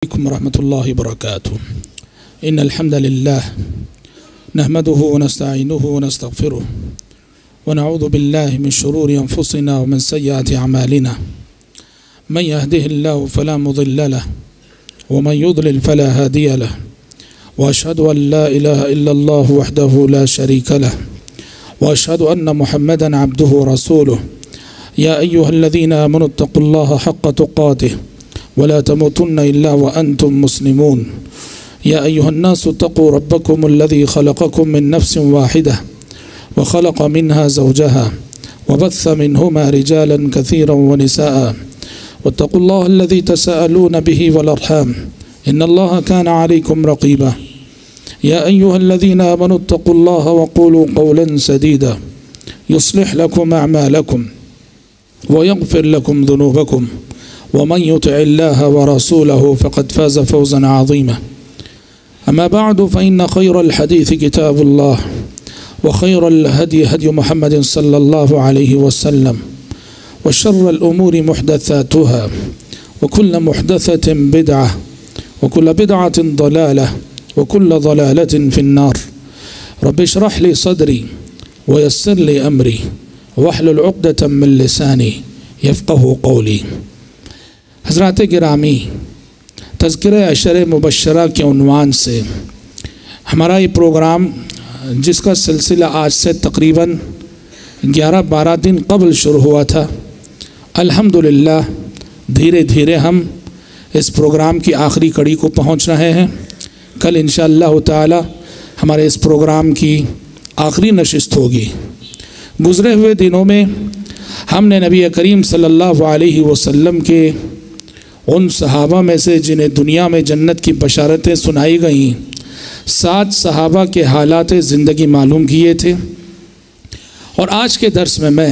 عليكم ورحمة الله وبركاته. إن الحمد لله نحمده ونستعينه ونستغفره ونعوذ بالله من شرور أنفسنا ومن سيئات أعمالنا. من يهده الله فلا مضل له ومن يضلل فلا هادي له، وأشهد أن لا إله إلا الله وحده لا شريك له، وأشهد أن محمدا عبده ورسوله. يا أيها الذين آمنوا اتقوا الله حق تقاته ولا تموتن إلا وأنتم مسلمون. يا أيها الناس اتقوا ربكم الذي خلقكم من نفس واحدة وخلق منها زوجها وبث منهما رجالا كثيرا ونساء، واتقوا الله الذي تساءلون به والأرحام إن الله كان عليكم رقيبا. يا أيها الذين آمنوا اتقوا الله وقولوا قولا سديدا يصلح لكم أعمالكم ويغفر لكم ذنوبكم، ومن يطع الله ورسوله فقد فاز فوزا عظيما. أما بعد فإن خير الحديث كتاب الله، وخير الهدي هدي محمد صلى الله عليه وسلم، وشر الأمور محدثاتها، وكل محدثة بدعة، وكل بدعة ضلالة، وكل ضلالة في النار. رب اشرح لي صدري ويسر لي أمري واحلل عقدة من لساني يفقه قولي. حضرات گرامی، تذکرہ عشر مبشرہ کے عنوان سے ہمارا یہ پروگرام، جس کا سلسلہ آج سے تقریباً 11-12 دن قبل شروع ہوا تھا، الحمدللہ دھیرے دھیرے ہم اس پروگرام کی آخری کڑی کو پہنچ رہے ہیں. کل انشاءاللہ تعالی ہمارے اس پروگرام کی آخری نشست ہوگی. گزرے ہوئے دنوں میں ہم نے نبی کریم صلی اللہ علیہ وسلم کے ان صحابہ میں سے جنہیں دنیا میں جنت کی بشارتیں سنائی گئیں، 7 صحابہ کے حالات زندگی معلوم کیے تھے. اور آج کے درس میں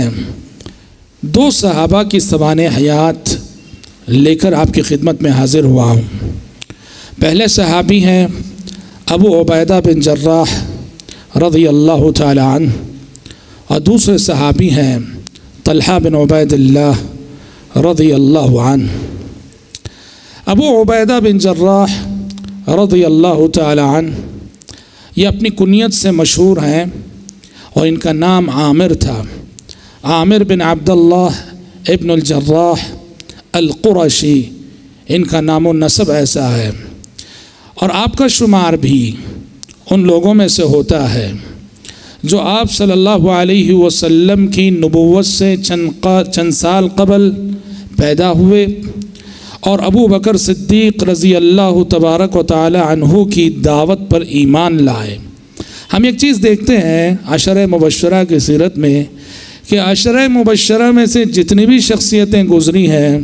2 صحابہ کی سوانح حیات لے کر آپ کی خدمت میں حاضر ہوا ہوں. پہلے صحابی ہیں ابو عبیدہ بن جراح رضی اللہ تعالی عنہ، اور دوسرے صحابی ہیں طلحہ بن عبید اللہ رضی اللہ عنہ. ابو عبیدہ بن جراح رضی اللہ تعالی عنہ یہ اپنی کنیت سے مشہور ہیں، اور ان کا نام عامر تھا. عامر بن عبداللہ ابن الجراح القرشی ان کا نام و نسب ایسا ہے. اور آپ کا شمار بھی ان لوگوں میں سے ہوتا ہے جو آپ صلی اللہ علیہ وسلم کی نبوت سے چند سال قبل پیدا ہوئے، اور ابو بکر صدیق رضی اللہ تبارک و تعالی عنہ کی دعوت پر ایمان لائے. ہم ایک چیز دیکھتے ہیں عشرہ مبشرہ کی سیرت میں کہ عشرہ مبشرہ میں سے جتنی بھی شخصیتیں گزری ہیں،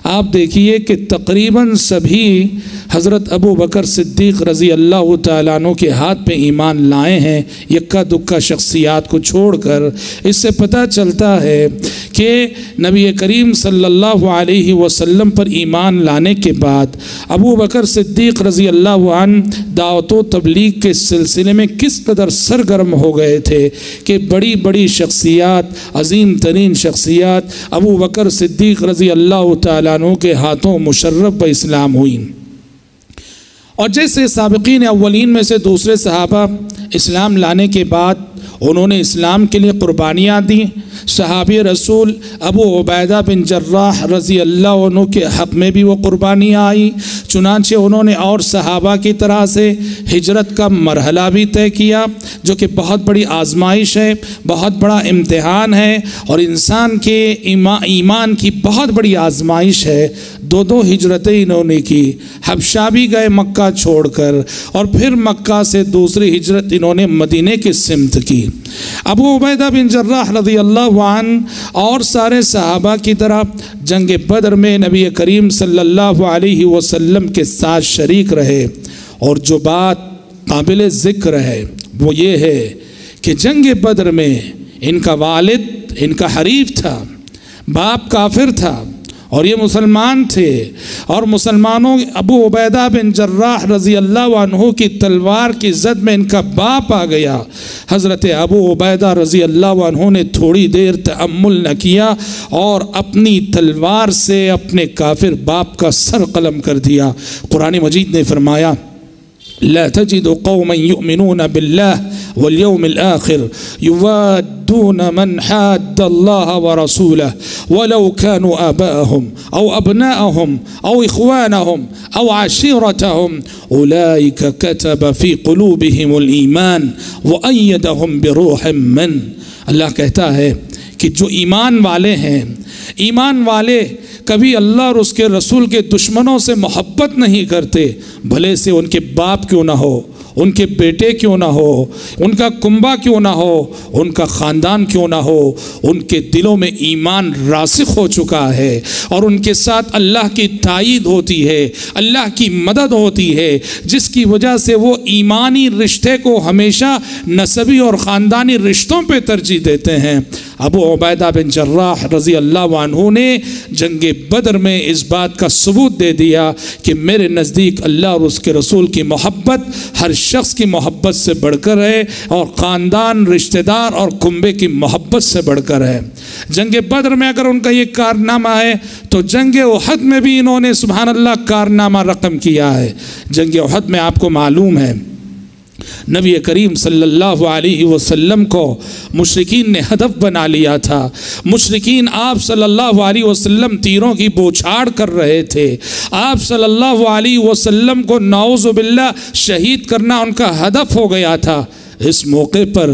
آپ دیکھیے کہ تقریباً سبھی حضرت ابو بکر صدیق رضی اللہ تعالیٰ عنہ کے ہاتھ پہ ایمان لائے ہیں، یکا دکا شخصیات کو چھوڑ کر. اس سے پتہ چلتا ہے کہ نبی کریم صلی اللہ علیہ وسلم پر ایمان لانے کے بعد ابو بکر صدیق رضی اللہ عنہ دعوت و تبلیغ کے سلسلے میں کس قدر سرگرم ہو گئے تھے کہ بڑی بڑی شخصیات، عظیم ترین شخصیات ابو بکر صدیق رضی اللہ تعالیٰ عنہ کے ہاتھوں مشرف و اسلام ہوئیں. اور جیسے سابقین اولین میں سے دوسرے صحابہ اسلام لانے کے بعد انہوں نے اسلام کے لیے قربانیاں دیں، صحابی رسول ابو عبیدہ بن جراح رضی اللہ عنہ کے حق میں بھی وہ قربانیاں آئیں. چنانچہ انہوں نے اور صحابہ کی طرح سے ہجرت کا مرحلہ بھی طے کیا، جو کہ بہت بڑی آزمائش ہے، بہت بڑا امتحان ہے، اور انسان کے ایمان کی بہت بڑی آزمائش ہے. 2 ہجرتیں انہوں نے کی. حبشہ بھی گئے مکہ چھوڑ کر، اور پھر مکہ سے دوسری ہجرت انہوں نے مدینے کی سمت کی. ابو عبیدہ بن جراح رضی اللہ عنہ اور سارے صحابہ کی طرح جنگ بدر میں نبی کریم صلی اللہ علیہ وسلم کے ساتھ شریک رہے. اور جو بات قابل ذکر ہے وہ یہ ہے کہ جنگ بدر میں ان کا والد ان کا حریف تھا، باپ کافر تھا، اور یہ مسلمان تھے، اور مسلمانوں ابو عبیدہ بن جراح رضی اللہ عنہ کی تلوار کی زد میں ان کا باپ آ گیا۔ حضرت ابو عبیدہ رضی اللہ عنہ نے تھوڑی دیر تأمل نہ کیا اور اپنی تلوار سے اپنے کافر باپ کا سر قلم کر دیا۔ قرآن مجید نے فرمایا لا تجد قوما يؤمنون بالله واليوم الآخر يوادون من حاد الله ورسوله ولو كانوا آباءهم أو أبناءهم أو إخوانهم أو عشيرتهم أولئك كتب في قلوبهم الإيمان وأيدهم بروح من۔ اللہ کہتا ہے کہ جو ایمان والے ہیں، ایمان والے کبھی اللہ اور اس کے رسول کے دشمنوں سے محبت نہیں کرتے، بھلے سے ان کے باپ کیوں نہ ہو، ان کے بیٹے کیوں نہ ہو، ان کا کنبہ کیوں نہ ہو، ان کا خاندان کیوں نہ ہو، ان کے دلوں میں ایمان راسخ ہو چکا ہے اور ان کے ساتھ اللہ کی تائید ہوتی ہے، اللہ کی مدد ہوتی ہے، جس کی وجہ سے وہ ایمانی رشتے کو ہمیشہ نسبی اور خاندانی رشتوں پہ ترجیح دیتے ہیں۔ ابو عبیدہ بن جراح رضی اللہ عنہ نے جنگ بدر میں اس بات کا ثبوت دے دیا کہ میرے نزدیک اللہ اور اس کے رسول کی محبت ہر شخص کی محبت سے بڑھ کر ہے، اور خاندان، رشتہ دار اور کنبے کی محبت سے بڑھ کر ہے۔ جنگ بدر میں اگر ان کا یہ کارنامہ ہے تو جنگ احد میں بھی انہوں نے سبحان اللہ کارنامہ رقم کیا ہے۔ جنگ احد میں آپ کو معلوم ہے نبی کریم صلی اللہ علیہ وسلم کو مشرکین نے ہدف بنا لیا تھا۔ مشرکین آپ صلی اللہ علیہ وسلم تیروں کی بوچھاڑ کر رہے تھے۔ آپ صلی اللہ علیہ وسلم کو نعوذ باللہ شہید کرنا ان کا ہدف ہو گیا تھا۔ اس موقع پر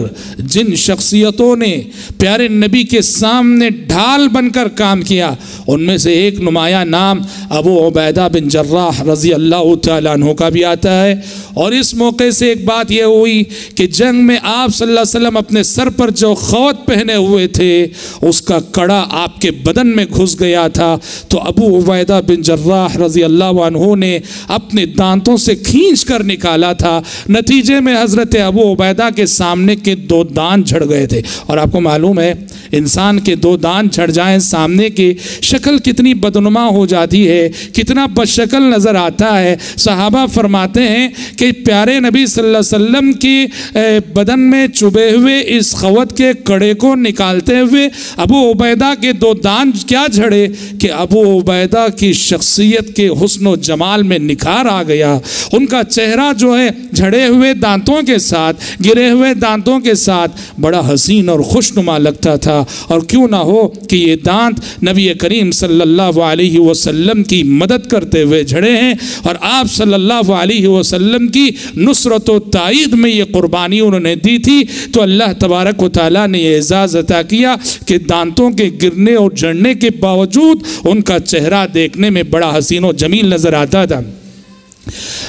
جن شخصیتوں نے پیارے نبی کے سامنے ڈھال بن کر کام کیا، ان میں سے ایک نمایاں نام ابو عبیدہ بن جراح رضی اللہ تعالیٰ عنہ کا بھی آتا ہے۔ اور اس موقع سے ایک بات یہ ہوئی کہ جنگ میں آپ صلی اللہ علیہ وسلم اپنے سر پر جو خوت پہنے ہوئے تھے اس کا کڑا آپ کے بدن میں گھس گیا تھا، تو ابو عبیدہ بن جراح رضی اللہ عنہ نے اپنے دانتوں سے کھینچ کر نکالا تھا۔ نتیجے میں حضرت ابو عبیدہ کے سامنے کے 2 دانت جھڑ گئے تھے۔ اور آپ کو معلوم ہے انسان کے 2 دانت جھڑ جائیں سامنے کی شکل کتنی بدنما ہو جاتی ہے، کتنا بدشکل نظر آتا ہے۔ صحابہ فرماتے ہیں کہ پیارے نبی صلی اللہ علیہ وسلم کی بدن میں چبھے ہوئے اس خوت کے کڑے کو نکالتے ہوئے ابو عبیدہ کے 2 دانت کیا جھڑے کہ ابو عبیدہ کی شخصیت کے حسن و جمال میں نکھار آ گیا۔ ان کا چہرہ جو ہے جھڑے ہوئے دانتوں کے ساتھ، گرے ہوئے دانتوں کے ساتھ بڑا حسین اور خوشنما لگتا تھا۔ اور کیوں نہ ہو کہ یہ دانت نبی کریم صلی اللہ علیہ وسلم کی مدد کرتے ہوئے جھڑے ہیں، اور آپ صلی اللہ علیہ وسلم کی نصرت و تائید میں یہ قربانی انہوں نے دی تھی۔ تو اللہ تبارک و تعالیٰ نے یہ اعزاز عطا کیا کہ دانتوں کے گرنے اور جھڑنے کے باوجود ان کا چہرہ دیکھنے میں بڑا حسین و جمیل نظر آتا تھا۔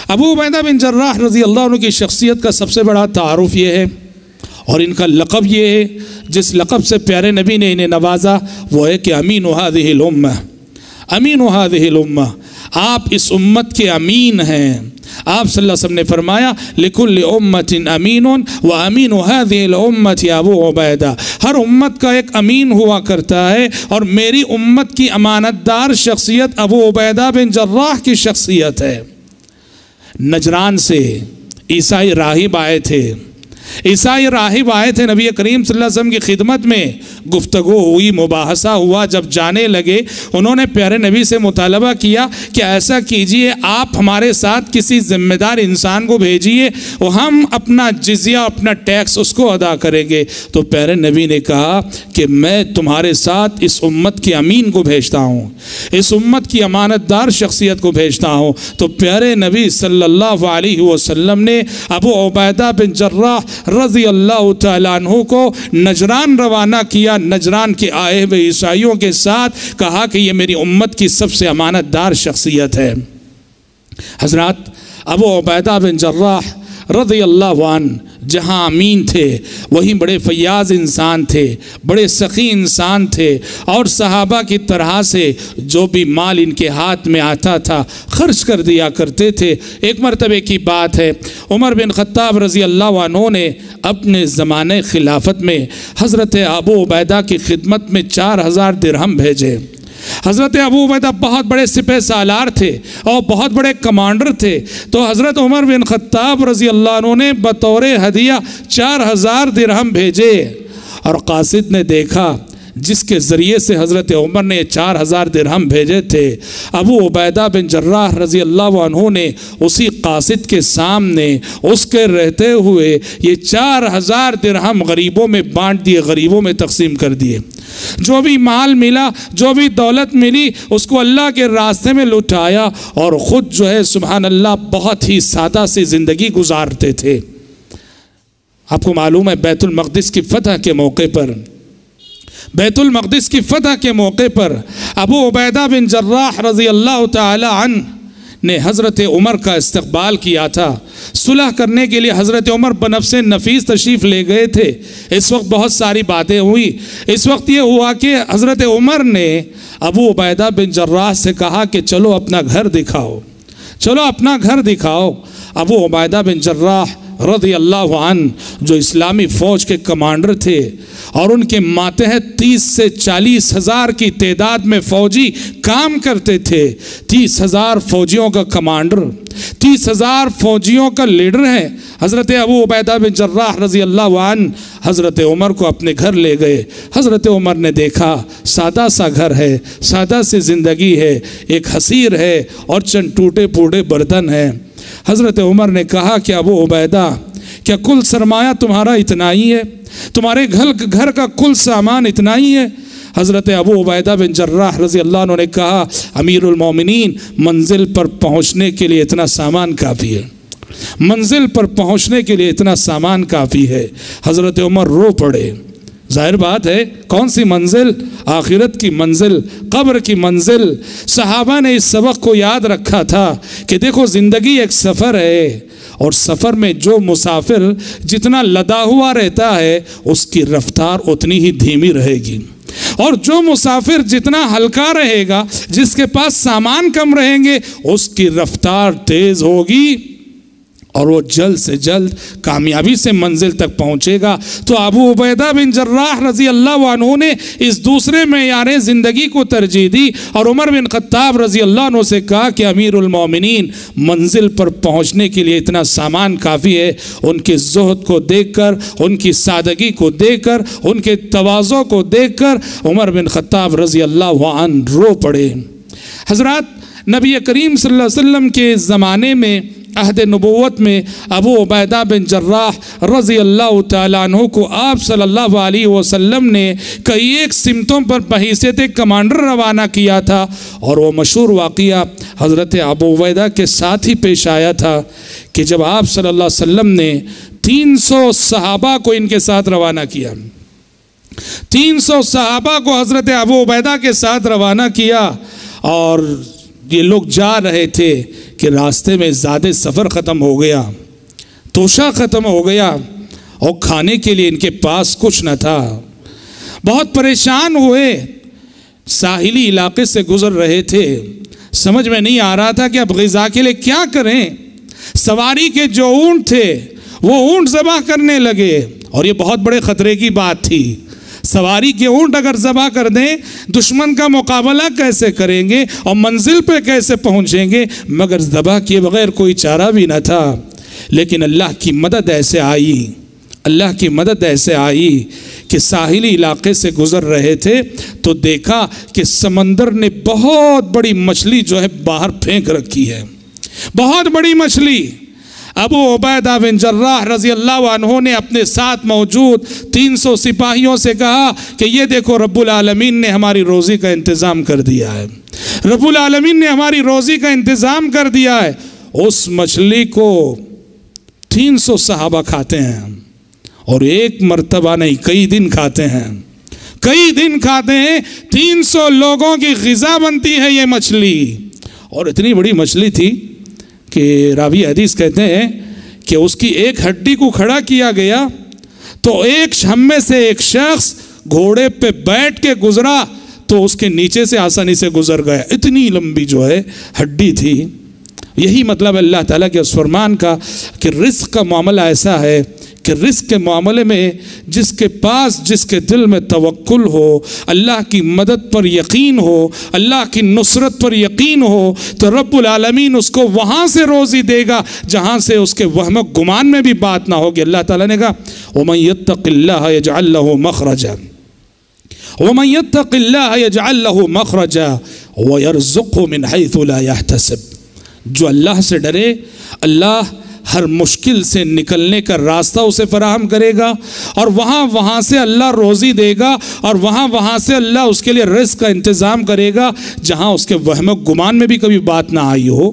ابو عبیدہ بن جراح رضی اللہ عنہ کی شخصیت کا سب سے بڑا تعارف یہ ہے، اور ان کا لقب یہ ہے جس لقب سے پیارے نبی نے انہیں نوازا، وہ ہے کہ امین هذه الامہ، امین هذه الامہ، آپ اس امت کے امین ہیں۔ آپ صلی اللہ علیہ وسلم نے فرمایا لِكُلِّ أُمَّةٍ أَمِينٌ وَأَمِينُ هَذِهِ الْأُمَّةِ أَبُو عُبَیدہ۔ ہر امت کا ایک امین ہوا کرتا ہے، اور میری امت کی امانت دار شخصیت ابو عبیدہ بن جراح کی شخصیت ہے۔ نجران سے عیسائی راہب آئے تھے، عیسائی راہب آئے تھے نبی کریم صلی اللہ علیہ وسلم کی خدمت میں، گفتگو ہوئی، مباحثہ ہوا۔ جب جانے لگے انہوں نے پیارے نبی سے مطالبہ کیا کہ ایسا کیجئے آپ ہمارے ساتھ کسی ذمہ دار انسان کو بھیجئے، وہ ہم اپنا جزیہ، اپنا ٹیکس اس کو ادا کریں گے۔ تو پیارے نبی نے کہا کہ میں تمہارے ساتھ اس امت کے امین کو بھیجتا ہوں، اس امت کی امانت دار شخصیت کو بھیجتا ہوں۔ تو پیارے نبی صلی اللہ علیہ وسلم نے ابو عبیدہ بن جراح رضی اللہ تعالیٰ عنہ کو نجران روانہ کیا۔ نجران کے آئے ہوئے عیسائیوں کے ساتھ کہا کہ یہ میری امت کی سب سے امانت دار شخصیت ہے۔ حضرات ابو عبیدہ بن جراح رضی اللہ عنہ جہاں امین تھے وہیں بڑے فیاض انسان تھے، بڑے سخی انسان تھے، اور صحابہ کی طرح سے جو بھی مال ان کے ہاتھ میں آتا تھا خرچ کر دیا کرتے تھے۔ ایک مرتبہ کی بات ہے، عمر بن خطاب رضی اللہ عنہ نے اپنے زمانے خلافت میں حضرت ابو عبیدہ کی خدمت میں 4000 درہم بھیجے۔ حضرت ابو عبیدہ بہت بڑے سپہ سالار تھے اور بہت بڑے کمانڈر تھے، تو حضرت عمر بن خطاب رضی اللہ عنہ نے بطور ہدیہ 4000 درہم بھیجے، اور قاصد نے دیکھا جس کے ذریعے سے حضرت عمر نے 4000 درہم بھیجے تھے، ابو عبیدہ بن جراح رضی اللہ عنہ نے اسی قاصد کے سامنے اس کے رہتے ہوئے یہ 4000 درہم غریبوں میں بانٹ دیے، غریبوں میں تقسیم کر دیے۔ جو بھی مال ملا، جو بھی دولت ملی، اس کو اللہ کے راستے میں لٹایا، اور خود جو ہے سبحان اللہ بہت ہی سادہ سی زندگی گزارتے تھے۔ آپ کو معلوم ہے بیت المقدس کی فتح کے موقع پر ابو عبیدہ بن جراح رضی اللہ تعالی عنہ نے حضرت عمر کا استقبال کیا تھا۔ صلح کرنے کے لیے حضرت عمر بنفس نفیس تشریف لے گئے تھے۔ اس وقت بہت ساری باتیں ہوئی۔ اس وقت یہ ہوا کہ حضرت عمر نے ابو عبیدہ بن جراح سے کہا کہ چلو اپنا گھر دکھاؤ۔ ابو عبیدہ بن جراح رضی اللہ عنہ جو اسلامی فوج کے کمانڈر تھے، اور ان کے ماتحت 30 سے 40 ہزار کی تعداد میں فوجی کام کرتے تھے۔ 30,000 فوجیوں کا کمانڈر، 30,000 فوجیوں کا لیڈر ہے حضرت ابو عبیدہ بن جراح رضی اللہ عنہ۔ حضرت عمر کو اپنے گھر لے گئے۔ حضرت عمر نے دیکھا سادہ سا گھر ہے، سادہ سی زندگی ہے، ایک حصیر ہے اور چند ٹوٹے پھوٹے برتن ہیں۔ حضرت عمر نے کہا کہ ابو عبیدہ، کیا کل سرمایہ تمہارا اتنا ہی ہے؟ تمہارے گھر کا کل سامان اتنا ہی ہے؟ حضرت ابو عبیدہ بن جراح رضی اللہ عنہ نے کہا، امیر المومنین، منزل پر پہنچنے کے لیے اتنا سامان کافی ہے۔ حضرت عمر رو پڑے۔ ظاہر بات ہے، کون سی منزل؟ آخرت کی منزل، قبر کی منزل۔ صحابہ نے اس سبق کو یاد رکھا تھا کہ دیکھو زندگی ایک سفر ہے، اور سفر میں جو مسافر جتنا لدا ہوا رہتا ہے اس کی رفتار اتنی ہی دھیمی رہے گی، اور جو مسافر جتنا ہلکا رہے گا، جس کے پاس سامان کم رہیں گے، اس کی رفتار تیز ہوگی، اور وہ جلد سے جلد کامیابی سے منزل تک پہنچے گا۔ تو ابو عبیدہ بن جراح رضی اللہ عنہ نے اس دوسرے معیار زندگی کو ترجیح دی، اور عمر بن خطاب رضی اللہ عنہ سے کہا کہ امیر المومنین، منزل پر پہنچنے کے لیے اتنا سامان کافی ہے۔ ان کے زہد کو دیکھ کر، ان کی سادگی کو دیکھ کر، ان کے تواضع کو دیکھ کر عمر بن خطاب رضی اللہ عنہ رو پڑے۔ حضرات، نبی کریم صلی اللہ علیہ وسلم کے زمانے میں، عہد نبوت میں، ابو عبیدہ بن جراح رضی اللہ تعالیٰ عنہ کو آپ صلی اللہ علیہ وسلم نے کئی ایک سمتوں پر بحیثیت کمانڈر روانہ کیا تھا، اور وہ مشہور واقعہ حضرت ابو عبیدہ کے ساتھ ہی پیش آیا تھا کہ جب آپ صلی اللہ علیہ وسلم نے 300 صحابہ کو ان کے ساتھ روانہ کیا، 300 صحابہ کو حضرت ابو عبیدہ کے ساتھ روانہ کیا، اور یہ لوگ جا رہے تھے کہ راستے میں زیادہ سفر ختم ہو گیا، توشہ ختم ہو گیا، اور کھانے کے لیے ان کے پاس کچھ نہ تھا۔ بہت پریشان ہوئے، ساحلی علاقے سے گزر رہے تھے، سمجھ میں نہیں آ رہا تھا کہ اب غذا کے لیے کیا کریں۔ سواری کے جو اونٹ تھے وہ اونٹ ذبح کرنے لگے، اور یہ بہت بڑے خطرے کی بات تھی۔ سواری کے اونٹ اگر ذبح کر دیں، دشمن کا مقابلہ کیسے کریں گے اور منزل پہ کیسے پہنچیں گے؟ مگر ذبح کیے بغیر کوئی چارہ بھی نہ تھا۔ لیکن اللہ کی مدد ایسے آئی کہ ساحلی علاقے سے گزر رہے تھے تو دیکھا کہ سمندر نے بہت بڑی مچھلی جو ہے باہر پھینک رکھی ہے، بہت بڑی مچھلی۔ ابو عبیدہ بن جراح رضی اللہ عنہ نے اپنے ساتھ موجود 300 سپاہیوں سے کہا کہ یہ دیکھو، رب العالمین نے ہماری روزی کا انتظام کر دیا ہے، رب العالمین نے ہماری روزی کا انتظام کر دیا ہے۔ اس مچھلی کو 300 صحابہ کھاتے ہیں، اور ایک مرتبہ نہیں، کئی دن کھاتے ہیں، 300 لوگوں کی غذا بنتی ہے یہ مچھلی۔ اور اتنی بڑی مچھلی تھی کہ راوی حدیث کہتے ہیں کہ اس کی ایک ہڈی کو کھڑا کیا گیا تو ہم میں سے ایک شخص گھوڑے پہ بیٹھ کے گزرا تو اس کے نیچے سے آسانی سے گزر گیا، اتنی لمبی جو ہے ہڈی تھی۔ یہی مطلب اللہ تعالیٰ کے اس فرمان کا کہ رزق کا معاملہ ایسا ہے کہ رزق کے معاملے میں جس کے پاس، جس کے دل میں توکل ہو، اللہ کی مدد پر یقین ہو، اللہ کی نصرت پر یقین ہو، تو رب العالمین اس کو وہاں سے روزی دے گا جہاں سے اس کے وہم و گمان میں بھی بات نہ ہوگی۔ اللہ تعالیٰ نے کہا وَمَن يَتَّقِ اللَّهَ يَجْعَلْ لَهُ مَخْرَجًا وَمَن يَتَّقِ اللَّهَ يَجْعَلْ لَهُ مَخْرَجًا وَيَرْزُقْهُ مِنْ حَيْثُ لَا يَحْتَسِبُ، جو اللہ سے ڈرے اللہ ہر مشکل سے نکلنے کا راستہ اسے فراہم کرے گا، اور وہاں سے اللہ روزی دے گا، اور وہاں سے اللہ اس کے لیے رزق کا انتظام کرے گا جہاں اس کے وہم و گمان میں بھی کبھی بات نہ آئی ہو۔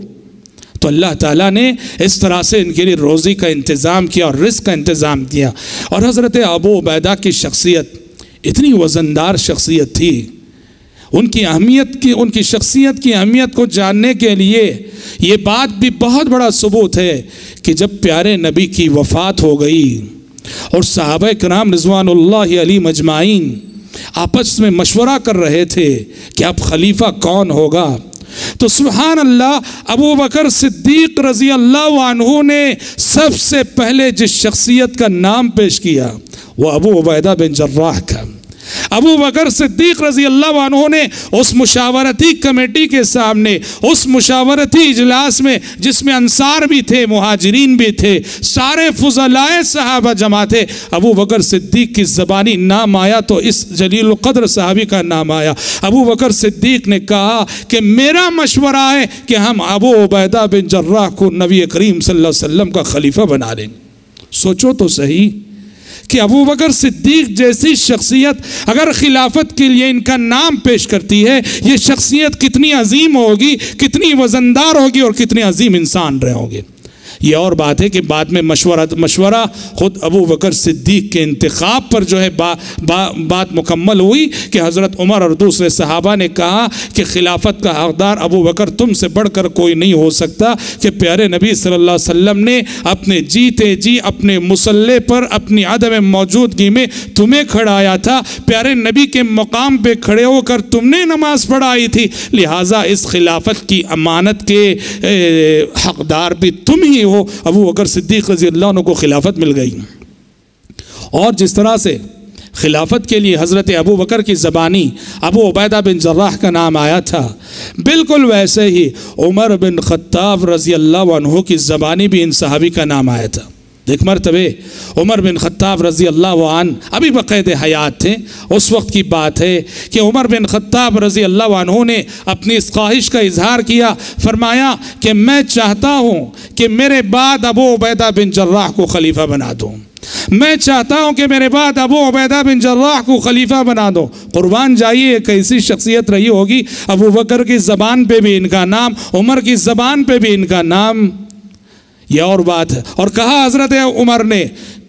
تو اللہ تعالیٰ نے اس طرح سے ان کے لیے روزی کا انتظام کیا اور رزق کا انتظام کیا۔ اور حضرت ابو عبیدہ کی شخصیت اتنی وزندار شخصیت تھی، ان کی شخصیت کی اہمیت کو جاننے کے لیے یہ بات بھی بہت بڑا ثبوت ہے کہ جب پیارے نبی کی وفات ہو گئی اور صحابہ کرام رضوان اللہ علیہم اجمعین آپس میں مشورہ کر رہے تھے کہ اب خلیفہ کون ہوگا، تو سبحان اللہ ابو بکر صدیق رضی اللہ عنہ نے سب سے پہلے جس شخصیت کا نام پیش کیا وہ ابو عبیدہ بن جراح کا۔ ابو بکر صدیق رضی اللہ عنہ نے اس مشاورتی کمیٹی کے سامنے، اس مشاورتی اجلاس میں جس میں انصار بھی تھے، مہاجرین بھی تھے، سارے فضلائے صحابہ جمع تھے، ابو بکر صدیق کی زبانی نام آیا تو اس جلیل القدر صحابی کا نام آیا۔ ابو بکر صدیق نے کہا کہ میرا مشورہ ہے کہ ہم ابو عبیدہ بن جراح کو نبی کریم صلی اللہ علیہ وسلم کا خلیفہ بنا لیں۔ سوچو تو صحیح کہ ابو بکر صدیق جیسی شخصیت اگر خلافت کے لیے ان کا نام پیش کرتی ہے، یہ شخصیت کتنی عظیم ہوگی، کتنی وزندار ہوگی اور کتنی عظیم انسان رہے ہوں گے۔ یہ اور بات ہے کہ بعد میں مشورہ خود ابو بکر صدیق کے انتخاب پر جو ہے بات مکمل ہوئی کہ حضرت عمر اور دوسرے صحابہ نے کہا کہ خلافت کا حقدار ابو بکر تم سے بڑھ کر کوئی نہیں ہو سکتا، کہ پیارے نبی صلی اللہ علیہ وسلم نے اپنے جیتے جی اپنے مصلے پر اپنی عدم موجودگی میں تمہیں کھڑایا تھا، پیارے نبی کے مقام پہ کھڑے ہو کر تم نے نماز پڑھائی تھی، لہٰذا اس خلافت کی امانت کے حقدار بھی تم ہی ہو۔ ابو بکر صدیق رضی اللہ عنہ کو خلافت مل گئی۔ اور جس طرح سے خلافت کے لیے حضرت ابو بکر کی زبانی ابو عبیدہ بن جراح کا نام آیا تھا، بالکل ویسے ہی عمر بن خطاب رضی اللہ عنہ کی زبانی بھی ان صحابی کا نام آیا تھا۔ ایک مرتبہ عمر بن خطاب رضی اللہ عنہ ابھی بقید حیات تھے، اس وقت کی بات ہے کہ عمر بن خطاب رضی اللہ عنہ نے اپنی اس خواہش کا اظہار کیا، فرمایا کہ میں چاہتا ہوں کہ میرے بعد ابو عبیدہ بن جراح کو خلیفہ بنا دوں، میں چاہتا ہوں کہ میرے بعد ابو عبیدہ بن جراح کو خلیفہ بنا دو۔ قربان جائیے کیسی شخصیت رہی ہوگی، ابو بکر کی زبان پہ بھی ان کا نام، عمر کی زبان پہ بھی ان کا نام۔ یہ اور بات ہے۔ اور کہا حضرت عمر نے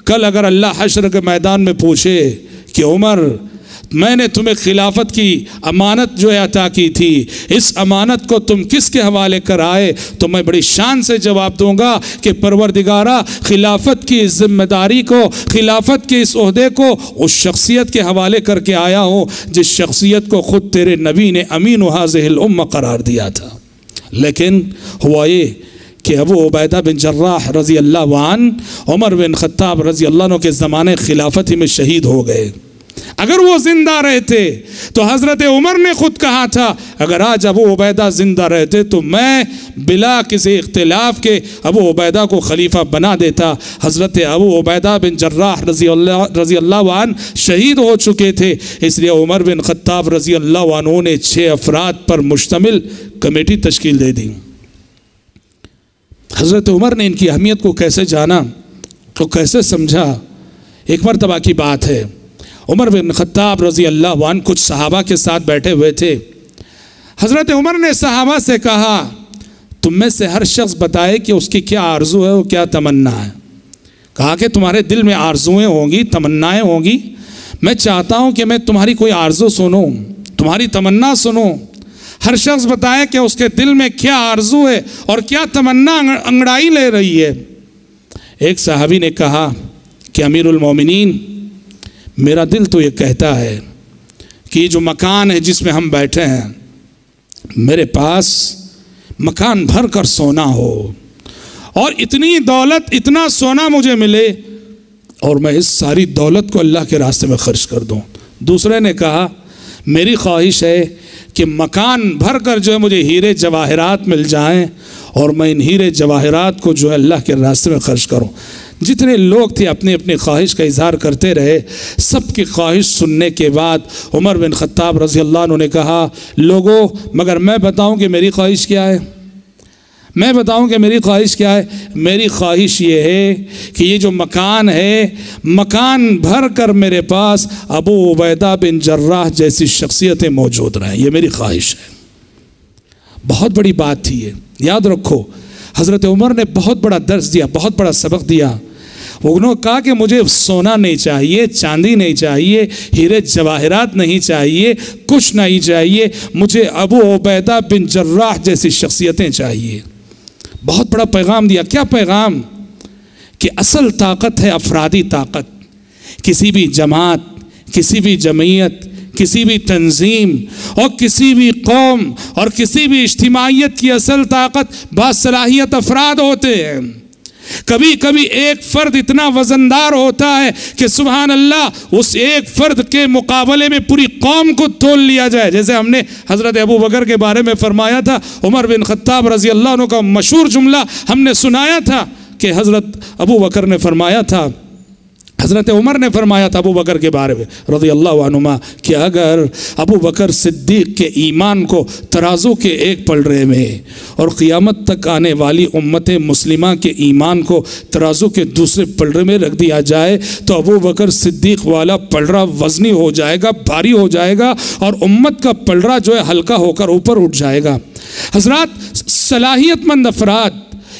کل اگر اللہ حشر کے میدان میں پوچھے کہ عمر میں نے تمہیں خلافت کی امانت جو ہے عطا کی تھی، اس امانت کو تم کس کے حوالے کرائے، تو میں بڑی شان سے جواب دوں گا کہ پروردگارہ خلافت کی ذمہ داری کو، خلافت کے اس عہدے کو اس شخصیت کے حوالے کر کے آیا ہوں جس شخصیت کو خود تیرے نبی نے امین هذه الامہ قرار دیا تھا۔ لیکن ہوا یہ کہ ابو عبیدہ بن جراح رضی اللہ عنہ عمر بن خطاب رضی اللہ عنہ کے زمانے خلافت ہی میں شہید ہو گئے۔ اگر وہ زندہ رہتے تو حضرت عمر نے خود کہا تھا اگر آج ابو عبیدہ زندہ رہتے تو میں بلا کسی اختلاف کے ابو عبیدہ کو خلیفہ بنا دیتا۔ حضرت ابو عبیدہ بن جراح رضی اللہ عنہ شہید ہو چکے تھے، اس لیے عمر بن خطاب رضی اللہ عنہ نے 6 افراد پر مشتمل کمیٹی تشکیل دے دی۔ حضرت عمر نے ان کی اہمیت کو کیسے جانا، تو کیسے سمجھا؟ ایک مرتبہ کی بات ہے، عمر بن خطاب رضی اللہ عنہ کچھ صحابہ کے ساتھ بیٹھے ہوئے تھے۔ حضرت عمر نے صحابہ سے کہا تم میں سے ہر شخص بتائے کہ اس کی کیا آرزو ہے اور کیا تمنا ہے۔ کہا کہ تمہارے دل میں آرزویں ہوں گی، تمنائیں ہوں گی، میں چاہتا ہوں کہ میں تمہاری کوئی آرزو سنوں، تمہاری تمنا سنوں۔ ہر شخص بتائے کہ اس کے دل میں کیا آرزو ہے اور کیا تمنا انگڑائی لے رہی ہے۔ ایک صحابی نے کہا کہ امیر المومنین میرا دل تو یہ کہتا ہے کہ یہ جو مکان ہے جس میں ہم بیٹھے ہیں، میرے پاس مکان بھر کر سونا ہو اور اتنی دولت اتنا سونا مجھے ملے اور میں اس ساری دولت کو اللہ کے راستے میں خرچ کر دوں۔ دوسرے نے کہا میری خواہش ہے کہ مکان بھر کر جو ہے مجھے ہیرے جواہرات مل جائیں اور میں ان ہیرے جواہرات کو جو ہے اللہ کے راستے میں خرچ کروں۔ جتنے لوگ تھے اپنی اپنی خواہش کا اظہار کرتے رہے۔ سب کی خواہش سننے کے بعد عمر بن خطاب رضی اللہ عنہ نے کہا لوگوں مگر میں بتاؤں کہ میری خواہش کیا ہے؟ میں بتاؤں کہ میری خواہش کیا ہے؟ میری خواہش یہ ہے کہ یہ جو مکان ہے، مکان بھر کر میرے پاس ابو عبیدہ بن جراح جیسی شخصیتیں موجود رہیں، یہ میری خواہش ہے۔ بہت بڑی بات تھی یہ، یاد رکھو حضرت عمر نے بہت بڑا درس دیا، بہت بڑا سبق دیا۔ انہوں نے کہا کہ مجھے سونا نہیں چاہیے، چاندی نہیں چاہیے، ہیرے جواہرات نہیں چاہیے، کچھ نہیں چاہیے، مجھے ابو عبیدہ بن جراح جیسی شخصیتیں چاہیے۔ بہت بڑا پیغام دیا۔ کیا پیغام؟ کہ اصل طاقت ہے افرادی طاقت۔ کسی بھی جماعت، کسی بھی جمعیت، کسی بھی تنظیم اور کسی بھی قوم اور کسی بھی اجتماعیت کی اصل طاقت باصلاحیت افراد ہوتے ہیں۔ کبھی کبھی ایک فرد اتنا وزندار ہوتا ہے کہ سبحان اللہ اس ایک فرد کے مقابلے میں پوری قوم کو تول لیا جائے، جیسے ہم نے حضرت ابو بکر کے بارے میں فرمایا تھا۔ عمر بن خطاب رضی اللہ عنہ کا مشہور جملہ ہم نے سنایا تھا کہ حضرت ابو بکر نے فرمایا تھا، حضرت عمر نے فرمایا تھا ابو بکر کے بارے میں رضی اللہ عنہما کہ اگر ابو بکر صدیق کے ایمان کو ترازو کے ایک پلڑے میں اور قیامت تک آنے والی امت مسلمہ کے ایمان کو ترازو کے دوسرے پلڑے میں رکھ دیا جائے تو ابو بکر صدیق والا پلڑا وزنی ہو جائے گا، بھاری ہو جائے گا، اور امت کا پلڑا جو ہے ہلکا ہو کر اوپر اٹھ جائے گا۔ حضرات صلاحیت مند افراد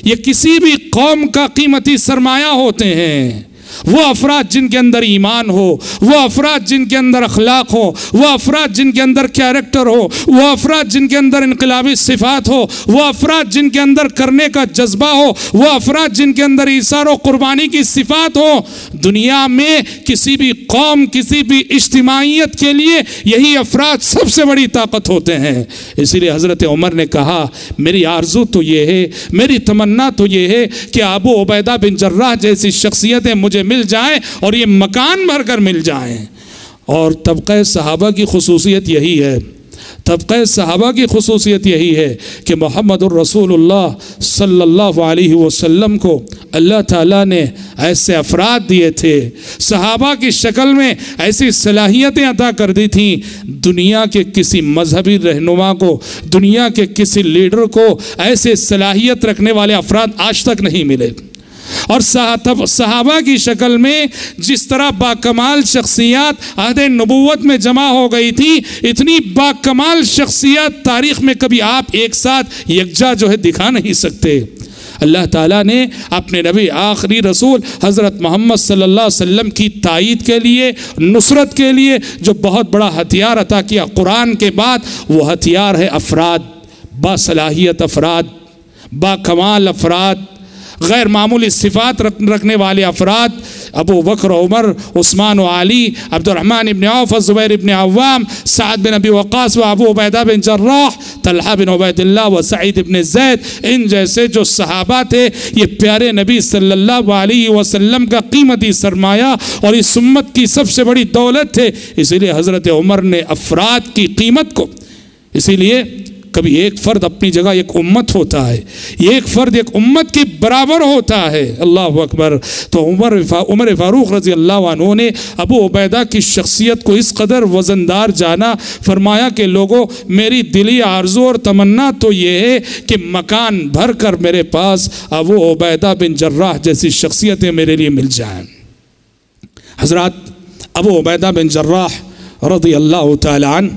یہ کسی بھی قوم کا قیمتی سرمایہ ہوتے ہیں۔ وہ افراد جن کے اندر ایمان ہو، وہ افراد جن کے اندر اخلاق ہو، وہ افراد جن کے اندر کیریکٹر ہو، وہ افراد جن کے اندر انقلابی صفات ہو، وہ افراد جن کے اندر کرنے کا جذبہ ہو، وہ افراد جن کے اندر ایثار و قربانی کی صفات ہو، دنیا میں کسی بھی قوم، کسی بھی اجتماعیت کے لیے یہی افراد سب سے بڑی طاقت ہوتے ہیں۔ اسی لیے حضرت عمر نے کہا میری آرزو تو یہ ہے، میری تمنا تو یہ ہے کہ ابو عبیدہ بن جراح جیسی شخصیتیں مجھے مل جائیں اور یہ مکان بھر کر مل جائیں۔ اور طبقہ صحابہ کی خصوصیت یہی ہے، طبقہ صحابہ کی خصوصیت یہی ہے کہ محمد الرسول اللہ صلی اللہ علیہ وسلم کو اللہ تعالیٰ نے ایسے افراد دیے تھے، صحابہ کی شکل میں ایسی صلاحیتیں عطا کر دی تھیں، دنیا کے کسی مذہبی رہنما کو، دنیا کے کسی لیڈر کو ایسے صلاحیت رکھنے والے افراد آج تک نہیں ملے۔ اور صحابہ کی شکل میں جس طرح باکمال شخصیات عہد نبوت میں جمع ہو گئی تھی، اتنی باکمال شخصیات تاریخ میں کبھی آپ ایک ساتھ یکجا جو ہے دکھا نہیں سکتے۔ اللہ تعالیٰ نے اپنے نبی آخری رسول حضرت محمد صلی اللہ علیہ وسلم کی تائید کے لیے، نصرت کے لیے جو بہت بڑا ہتھیار عطا کیا قرآن کے بعد، وہ ہتھیار ہے افراد، باصلاحیت افراد، باکمال افراد، غیر معمولی صفات رکھنے والے افراد۔ ابو بکر، عمر، عثمان و علی، عبد الرحمن ابن عوف، زبیر ابن عوام، سعد بن ابی وقاص و ابو عبیدہ بن جراح، طلحہ بن عبید اللہ و سعید بن زید، ان جیسے جو صحابہ تھے یہ پیارے نبی صلی اللہ علیہ وسلم کا قیمتی سرمایہ اور اس امت کی سب سے بڑی دولت تھے۔ اسی لیے حضرت عمر نے افراد کی قیمت کو، اسی لیے کبھی ایک فرد اپنی جگہ ایک امت ہوتا ہے، ایک فرد ایک امت کی برابر ہوتا ہے۔ اللہ اکبر۔ تو عمر فاروق رضی اللہ عنہ نے ابو عبیدہ کی شخصیت کو اس قدر وزندار جانا، فرمایا کہ لوگوں میری دلی آرزو اور تمنا تو یہ ہے کہ مکان بھر کر میرے پاس ابو عبیدہ بن جراح جیسی شخصیتیں میرے لیے مل جائیں۔ حضرات ابو عبیدہ بن جراح رضی اللہ تعالی عنہ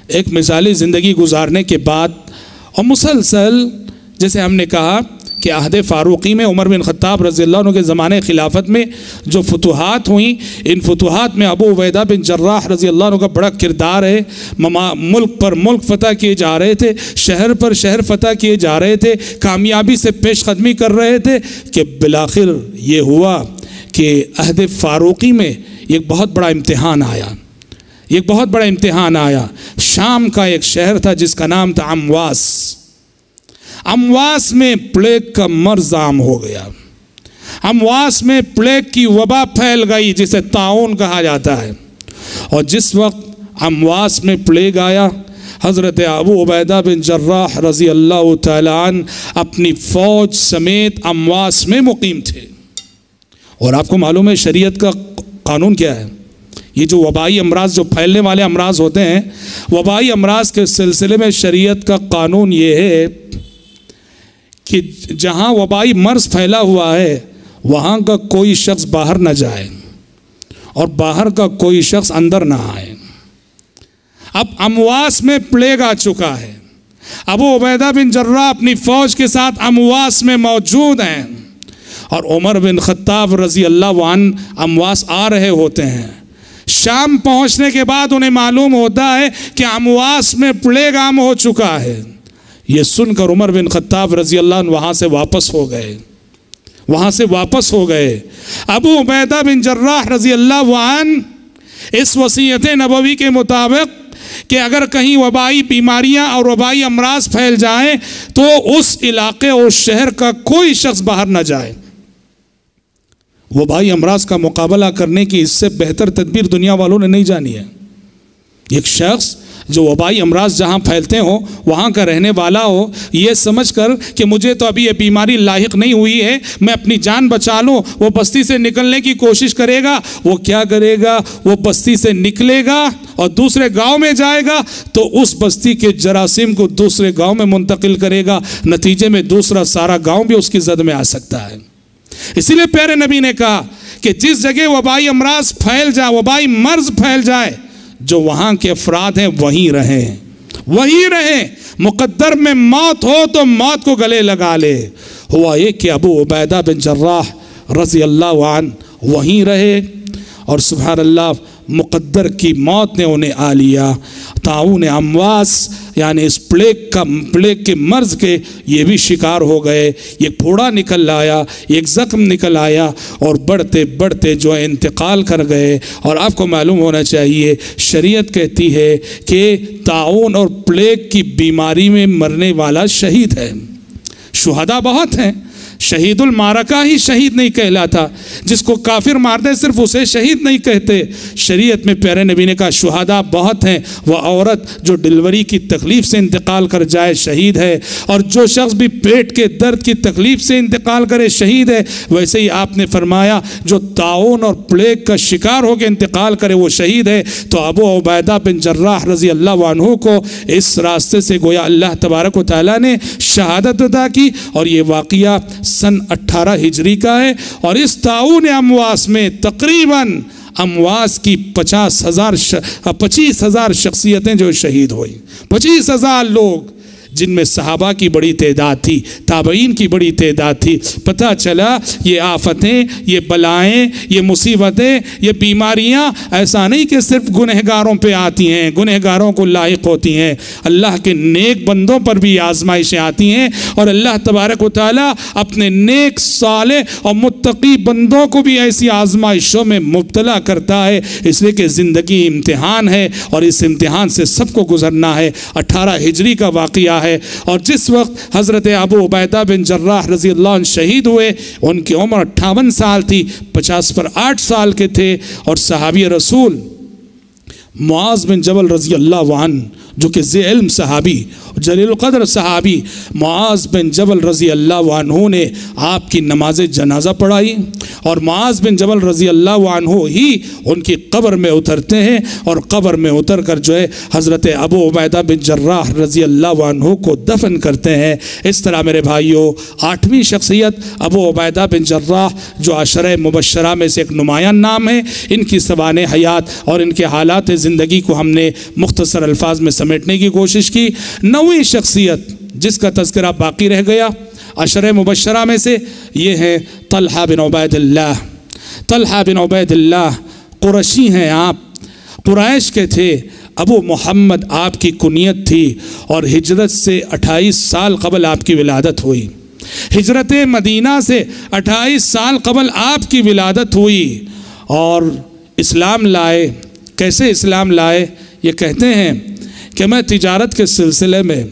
ایک مثالی زندگی گزارنے کے بعد اور مسلسل، جیسے ہم نے کہا کہ عہد فاروقی میں عمر بن خطاب رضی اللہ عنہ کے زمانے خلافت میں جو فتوحات ہوئیں، ان فتوحات میں ابو عبیدہ بن جراح رضی اللہ عنہ کا بڑا کردار ہے۔ ملک پر ملک فتح کیے جا رہے تھے، شہر پر شہر فتح کیے جا رہے تھے، کامیابی سے پیش قدمی کر رہے تھے کہ بالآخر یہ ہوا کہ عہد فاروقی میں ایک بہت بڑا امتحان آیا، ایک بہت بڑا امتحان آیا۔ شام کا ایک شہر تھا جس کا نام تھا امواس میں پلیگ کا مرض عام ہو گیا۔ امواس میں پلیگ کی وبا پھیل گئی جسے طاعون کہا جاتا ہے، اور جس وقت امواس میں پلیگ آیا حضرت ابو عبیدہ بن جراح رضی اللہ تعالیٰ عنہ اپنی فوج سمیت امواس میں مقیم تھے۔ اور آپ کو معلوم ہے شریعت کا قانون کیا ہے؟ یہ جو وبائی امراض، جو پھیلنے والے امراض ہوتے ہیں، وبائی امراض کے سلسلے میں شریعت کا قانون یہ ہے کہ جہاں وبائی مرض پھیلا ہوا ہے وہاں کا کوئی شخص باہر نہ جائے اور باہر کا کوئی شخص اندر نہ آئے۔ اب امواس میں پلیگ آ چکا ہے، ابو عبیدہ بن جراح اپنی فوج کے ساتھ امواس میں موجود ہیں، اور عمر بن خطاب رضی اللہ عنہ امواس آ رہے ہوتے ہیں۔ شام پہنچنے کے بعد انہیں معلوم ہوتا ہے کہ امواس میں پلیگ عام ہو چکا ہے۔ یہ سن کر عمر بن خطاب رضی اللہ عنہ وہاں سے واپس ہو گئے۔ ابو عبیدہ بن جراح رضی اللہ عنہ اس وصیت نبوی کے مطابق کہ اگر کہیں وبائی بیماریاں اور وبائی امراض پھیل جائیں تو اس علاقے اور شہر کا کوئی شخص باہر نہ جائے۔ وبائی امراض کا مقابلہ کرنے کی اس سے بہتر تدبیر دنیا والوں نے نہیں جانی ہے۔ ایک شخص جو وبائی امراض جہاں پھیلتے ہوں وہاں کا رہنے والا ہو، یہ سمجھ کر کہ مجھے تو ابھی یہ بیماری لاحق نہیں ہوئی ہے، میں اپنی جان بچا لوں، وہ بستی سے نکلنے کی کوشش کرے گا۔ وہ کیا کرے گا؟ وہ بستی سے نکلے گا اور دوسرے گاؤں میں جائے گا تو اس بستی کے جراثیم کو دوسرے گاؤں میں منتقل کرے گا، نتیجے میں دوسرا سارا گاؤں بھی اس کی زد میں آ سکتا ہے۔ اسی لیے پیارے نبی نے کہا کہ جس جگہ وبائی امراض پھیل جائے، وبائی مرض پھیل جائے، جو وہاں کے افراد ہیں وہیں رہیں۔ مقدر میں موت ہو تو موت کو گلے لگا لے۔ ہوا یہ کہ ابو عبیدہ بن جراح رضی اللہ عنہ وہیں رہے، اور سبحان اللہ مقدر کی موت نے انہیں آ لیا۔ طاعون امواس یعنی اس پلیگ کے مرض کے یہ بھی شکار ہو گئے۔ ایک پھوڑا نکل آیا، ایک زخم نکل آیا، اور بڑھتے بڑھتے جو انتقال کر گئے۔ اور آپ کو معلوم ہونا چاہیے شریعت کہتی ہے کہ طاعون اور پلیگ کی بیماری میں مرنے والا شہید ہے۔ شہداء بہت ہیں، شہید المعرکہ ہی شہید نہیں کہلاتا، جس کو کافر مارتے صرف اسے شہید نہیں کہتے۔ شریعت میں پیارے نبی نے کہا شہداء بہت ہیں، وہ عورت جو ڈلیوری کی تکلیف سے انتقال کر جائے شہید ہے، اور جو شخص بھی پیٹ کے درد کی تکلیف سے انتقال کرے شہید ہے۔ ویسے ہی آپ نے فرمایا جو طاعون اور پلیگ کا شکار ہو کے انتقال کرے وہ شہید ہے۔ تو ابو عبیدہ بن جراح رضی اللہ عنہ کو اس راستے سے گویا اللہ تبارک و تعالیٰ نے شہادت عطا کی، اور یہ واقعہ سن 18 ہجری کا ہے۔ اور اس طاعون امواس میں تقریباً امواس کی 25,000 شخصیتیں جو شہید ہوئی، 25,000 لوگ، جن میں صحابہ کی بڑی تعداد تھی، تابعین کی بڑی تعداد تھی۔ پتہ چلا یہ آفتیں، یہ بلائیں، یہ مصیبتیں، یہ بیماریاں ایسا نہیں کہ صرف گنہگاروں پہ آتی ہیں، گنہگاروں کو لاحق ہوتی ہیں، اللہ کے نیک بندوں پر بھی آزمائشیں آتی ہیں، اور اللہ تبارک و تعالیٰ اپنے نیک صالح اور متقی بندوں کو بھی ایسی آزمائشوں میں مبتلا کرتا ہے، اس لیے کہ زندگی امتحان ہے اور اس امتحان سے سب کو گزرنا ہے۔ 18 ہجری کا واقعہ ہے، اور جس وقت حضرت ابو عبیدہ بن جراح رضی اللہ عنہ شہید ہوئے ان کی عمر 58 سال تھی، 50 پر 8 سال کے تھے۔ اور صحابی رسول معاذ بن جبل رضی اللہ عنہ جو کہ ذی علم صحابی جلیل القدر صحابی معاذ بن جبل رضی اللہ عنہ نے آپ کی نماز جنازہ پڑھائی، اور معاذ بن جبل رضی اللہ عنہ ہی ان کی قبر میں اترتے ہیں، اور قبر میں اتر کر جو ہے حضرت ابو عبیدہ بن جراح رضی اللہ عنہ کو دفن کرتے ہیں۔ اس طرح میرے بھائیوں 8ویں شخصیت ابو عبیدہ بن جراح جو عشرہ مبشرہ میں سے ایک نمایاں نام ہے، ان کی سوانح حیات اور ان کے حالات زندگی کو ہم نے مختصر الفاظ میں سمیٹنے کی کوشش کی۔ 9ویں شخصیت جس کا تذکرہ باقی رہ گیا عشرہ مبشرہ میں سے، یہ ہے طلحہ بن عبید اللہ۔ طلحہ بن عبید اللہ قرشی ہیں، آپ قریش کے تھے۔ ابو محمد آپ کی کنیت تھی، اور ہجرت سے 28 سال قبل آپ کی ولادت ہوئی۔ ہجرت مدینہ سے 28 سال قبل آپ کی ولادت ہوئی، اور اسلام لائے۔ کیسے اسلام لائے؟ یہ کہتے ہیں کہ میں تجارت کے سلسلے میں،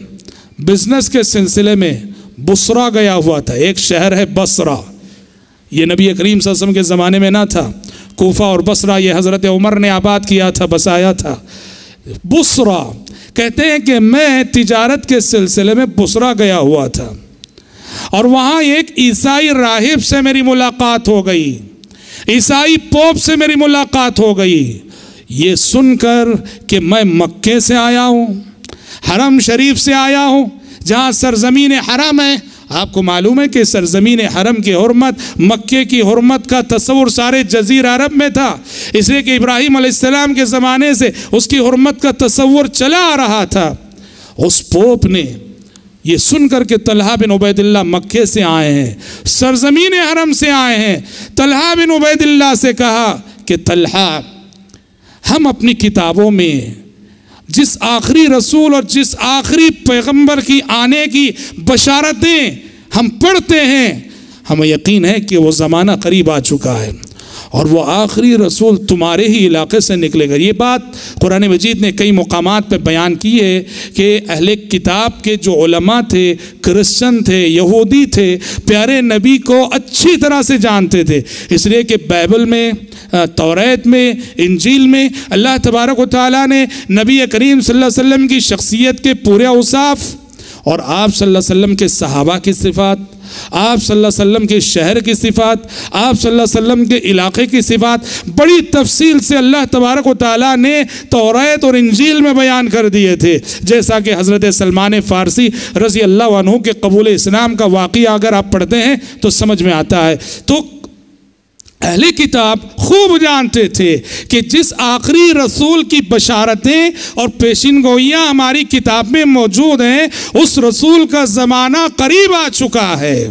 بزنس کے سلسلے میں بصرہ گیا ہوا تھا۔ ایک شہر ہے بصرہ، یہ نبی کریم صلی اللہ علیہ وسلم کے زمانے میں نہ تھا. کوفہ اور بصرہ یہ حضرت عمر نے آباد کیا تھا، بسایا تھا. بصرہ کہتے ہیں کہ میں تجارت کے سلسلے میں بصرہ گیا ہوا تھا اور وہاں ایک عیسائی راہب سے میری ملاقات ہو گئی، عیسائی پوپ سے میری ملاقات ہو گئی. یہ سن کر کہ میں مکے سے آیا ہوں، حرم شریف سے آیا ہوں جہاں سرزمین حرم ہے. آپ کو معلوم ہے کہ سرزمین حرم کی حرمت مکے کی حرمت کا تصور سارے جزیرہ عرب میں تھا، اس لیے کہ ابراہیم علیہ السلام کے زمانے سے اس کی حرمت کا تصور چلا آ رہا تھا. اس پوپ نے یہ سن کر کہ طلحہ بن عبید اللہ مکے سے آئے ہیں، سرزمین حرم سے آئے ہیں، طلحہ بن عبید اللہ سے کہا کہ طلحہ، ہم اپنی کتابوں میں جس آخری رسول اور جس آخری پیغمبر کی آنے کی بشارتیں ہم پڑھتے ہیں، ہمیں یقین ہے کہ وہ زمانہ قریب آ چکا ہے اور وہ آخری رسول تمہارے ہی علاقے سے نکلے گا. یہ بات قرآن مجید نے کئی مقامات پہ بیان کی ہے کہ اہل کتاب کے جو علماء تھے، کرسچن تھے، یہودی تھے، پیارے نبی کو اچھی طرح سے جانتے تھے. اس لیے کہ بائبل میں، توریت میں، انجیل میں اللہ تبارک و تعالیٰ نے نبی کریم صلی اللہ علیہ وسلم کی شخصیت کے پورے اوصاف اور آپ صلی اللہ علیہ وسلم کے صحابہ کی صفات، آپ صلی اللہ علیہ وسلم کے شہر کی صفات، آپ صلی اللہ علیہ وسلم کے علاقے کی صفات بڑی تفصیل سے اللہ تبارک و تعالیٰ نے توریت اور انجیل میں بیان کر دیے تھے. جیسا کہ حضرت سلمان فارسی رضی اللہ عنہ کے قبول اسلام کا واقعہ اگر آپ پڑھتے ہیں تو سمجھ میں آتا ہے. تو اہل کتاب خوب جانتے تھے کہ جس آخری رسول کی بشارتیں اور پیشین گوئیاں ہماری کتاب میں موجود ہیں، اس رسول کا زمانہ قریب آ چکا ہے.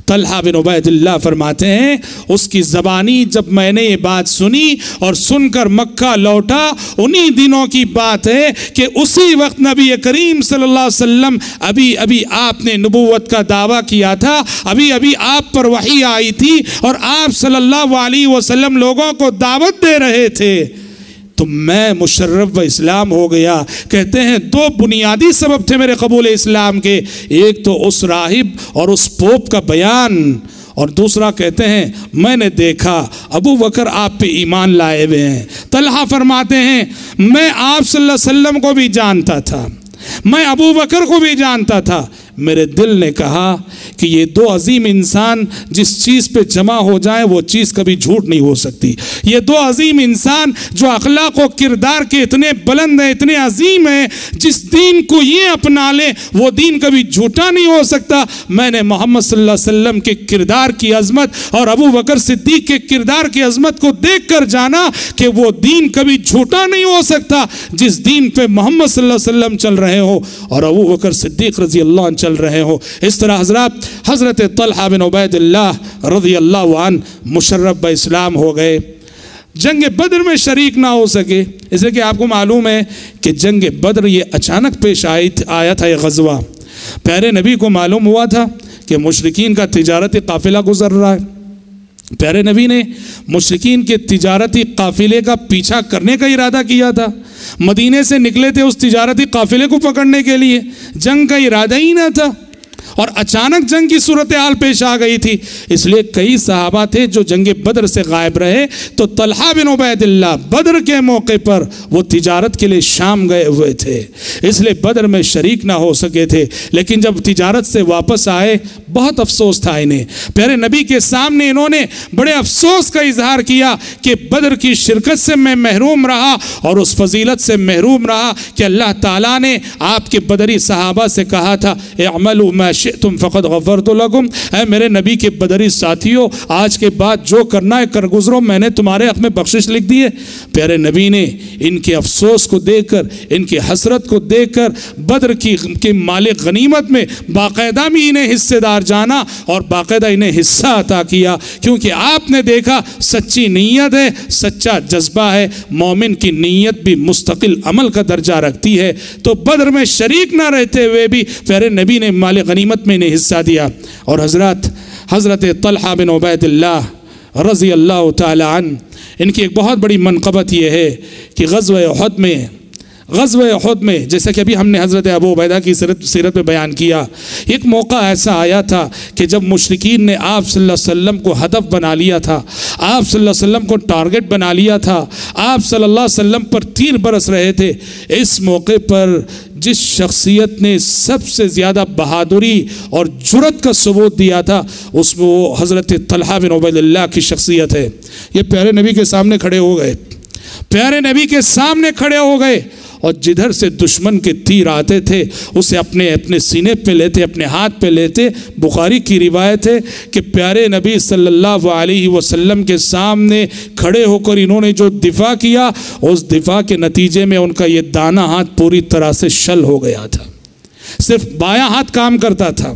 طلحہ بن عبید اللہ فرماتے ہیں اس کی زبانی جب میں نے یہ بات سنی اور سن کر مکہ لوٹا، انہی دنوں کی بات ہے کہ اسی وقت نبی کریم صلی اللہ علیہ وسلم ابھی آپ نے نبوت کا دعویٰ کیا تھا، ابھی آپ پر وحی آئی تھی اور آپ صلی اللہ علیہ وسلم لوگوں کو دعوت دے رہے تھے. تو میں مشرف و اسلام ہو گیا. کہتے ہیں دو بنیادی سبب تھے میرے قبول اسلام کے، ایک تو اس راہب اور اس پوپ کا بیان، اور دوسرا کہتے ہیں میں نے دیکھا ابو بکر آپ پہ ایمان لائے ہوئے ہیں. طلحہ فرماتے ہیں میں آپ صلی اللہ علیہ وسلم کو بھی جانتا تھا، میں ابو بکر کو بھی جانتا تھا. میرے دل نے کہا کہ یہ دو عظیم انسان جس چیز پہ جمع ہو جائیں وہ چیز کبھی جھوٹ نہیں ہو سکتی. یہ دو عظیم انسان جو اخلاق و کردار کے اتنے بلند ہیں، اتنے عظیم ہیں، جس دین کو یہ اپنا لیں وہ دین کبھی جھوٹا نہیں ہو سکتا. میں نے محمد صلی اللہ علیہ وسلم کے کردار کی عظمت اور ابو بکر صدیق کے کردار کی عظمت کو دیکھ کر جانا کہ وہ دین کبھی جھوٹا نہیں ہو سکتا. جس دین پہ محمد صلی اللہ علیہ وسلم چل رہے ہو اور ابو بکر صدیق رضی اللہ عنہ چل رہے ہو. اس طرح حضرت طلحہ بن عبید اللہ رضی اللہ عنہ مشرف با اسلام ہو گئے. جنگ بدر میں شریک نہ ہو سکے، اس لیے کہ آپ کو معلوم ہے کہ جنگ بدر یہ اچانک پیش آیا تھا. یہ غزوہ پیارے نبی کو معلوم ہوا تھا کہ مشرکین کا تجارتی قافلہ گزر رہا ہے. پیارے نبی نے مشرکین کے تجارتی قافلے کا پیچھا کرنے کا ارادہ کیا تھا. مدینے سے نکلے تھے اس تجارتی قافلے کو پکڑنے کے لیے، جنگ کا ارادہ ہی نہ تھا اور اچانک جنگ کی صورتحال پیش آ گئی تھی. اس لیے کئی صحابہ تھے جو جنگ بدر سے غائب رہے. تو طلحہ بن عبید اللہ بدر کے موقع پر وہ تجارت کے لیے شام گئے ہوئے تھے، اس لیے بدر میں شریک نہ ہو سکے تھے. لیکن جب تجارت سے واپس آئے بہت افسوس تھا انہیں. پیارے نبی کے سامنے انہوں نے بڑے افسوس کا اظہار کیا کہ بدر کی شرکت سے میں محروم رہا اور اس فضیلت سے محروم رہا کہ اللہ تعالیٰ نے آپ کے بدری صحابہ سے کہا تھا اعملوا ما شئتم فقد غفرت لکم. اے میرے نبی کے بدری ساتھیوں، آج کے بعد جو کرنا ہے کر گزرو، میں نے تمہارے حق میں بخشش لکھ دی ہے. پیارے نبی نے ان کے افسوس کو دیکھ کر، ان کی حسرت کو دیکھ کر بدر کی مالک غنیمت میں باقاعدہ بھی انہیں حصے دار جانا اور باقاعدہ انہیں حصہ عطا کیا، کیونکہ آپ نے دیکھا سچی نیت ہے، سچا جذبہ ہے. مومن کی نیت بھی مستقل عمل کا درجہ رکھتی ہے. تو بدر میں شریک نہ رہتے ہوئے بھی پیارے نبی نے مال غنیمت میں انہیں حصہ دیا. اور حضرت طلحہ بن عبید اللہ رضی اللہ تعالی عنہ، ان کی ایک بہت بڑی منقبت یہ ہے کہ غزوہ احد میں غزوہ احد میں جیسا کہ ابھی ہم نے حضرت ابو عبیدہ کی سیرت میں بیان کیا، ایک موقع ایسا آیا تھا کہ جب مشرکین نے آپ صلی اللہ علیہ وسلم کو ہدف بنا لیا تھا، آپ صلی اللہ علیہ وسلم کو ٹارگٹ بنا لیا تھا، آپ صلی اللہ علیہ وسلم پر تیر برس رہے تھے۔ اس موقع پر جس شخصیت نے سب سے زیادہ بہادری اور جرأت کا ثبوت دیا تھا، اس میں وہ حضرت طلحہ بن عبید اللہ کی شخصیت ہے۔ یہ پیارے نبی کے سامنے کھڑے ہو گئے، پیارے نبی کے سامنے کھڑے ہو گئے، اور جدھر سے دشمن کے تیر آتے تھے اسے اپنے سینے پہ لیتے، اپنے ہاتھ پہ لیتے۔ بخاری کی روایت ہے کہ پیارے نبی صلی اللہ علیہ وسلم کے سامنے کھڑے ہو کر انہوں نے جو دفاع کیا، اس دفاع کے نتیجے میں ان کا یہ دانا ہاتھ پوری طرح سے شل ہو گیا تھا۔ صرف بایاں ہاتھ کام کرتا تھا،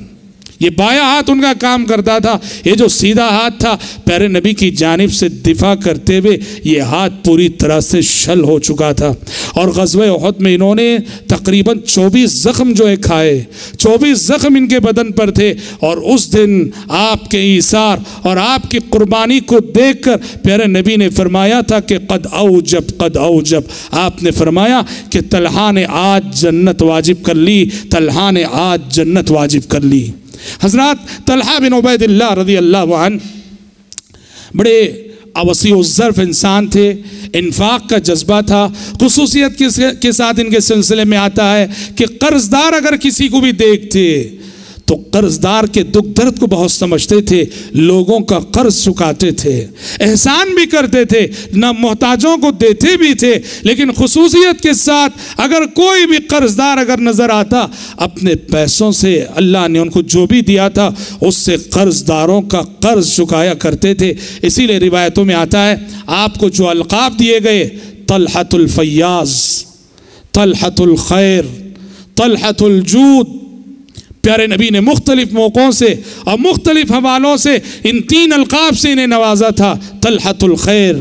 یہ بایاں ہاتھ ان کا کام کرتا تھا، یہ جو سیدھا ہاتھ تھا پیارے نبی کی جانب سے دفاع کرتے ہوئے یہ ہاتھ پوری طرح سے شل ہو چکا تھا۔ اور غزوہ احد میں انہوں نے تقریباً 24 زخم جو ہے کھائے، 24 زخم ان کے بدن پر تھے، اور اس دن آپ کے ایثار اور آپ کی قربانی کو دیکھ کر پیارے نبی نے فرمایا تھا کہ قد اوجب، آپ نے فرمایا کہ طلحہ نے آج جنت واجب کر لی، طلحہ نے آج جنت واجب کر لی۔ حضرات طلحہ بن عبید اللہ رضی اللہ عنہ بڑے وسیع الظرف انسان تھے، انفاق کا جذبہ تھا۔ خصوصیت کے ساتھ ان کے سلسلے میں آتا ہے کہ قرض دار اگر کسی کو بھی دیکھتے تو قرض دار کے دکھ درد کو بہت سمجھتے تھے، لوگوں کا قرض چکاتے تھے، احسان بھی کرتے تھے، نہ محتاجوں کو دیتے بھی تھے۔ لیکن خصوصیت کے ساتھ اگر کوئی بھی قرض دار اگر نظر آتا، اپنے پیسوں سے اللہ نے ان کو جو بھی دیا تھا اس سے قرض داروں کا قرض چکایا کرتے تھے۔ اسی لیے روایتوں میں آتا ہے آپ کو جو القاب دیے گئے، طلحۃ الفیاض، طلحۃ الخیر، طلحۃ الجود، پیارے نبی نے مختلف موقعوں سے اور مختلف حوالوں سے ان 3 القاب سے انہیں نوازا تھا۔ طلحۃ الخیر،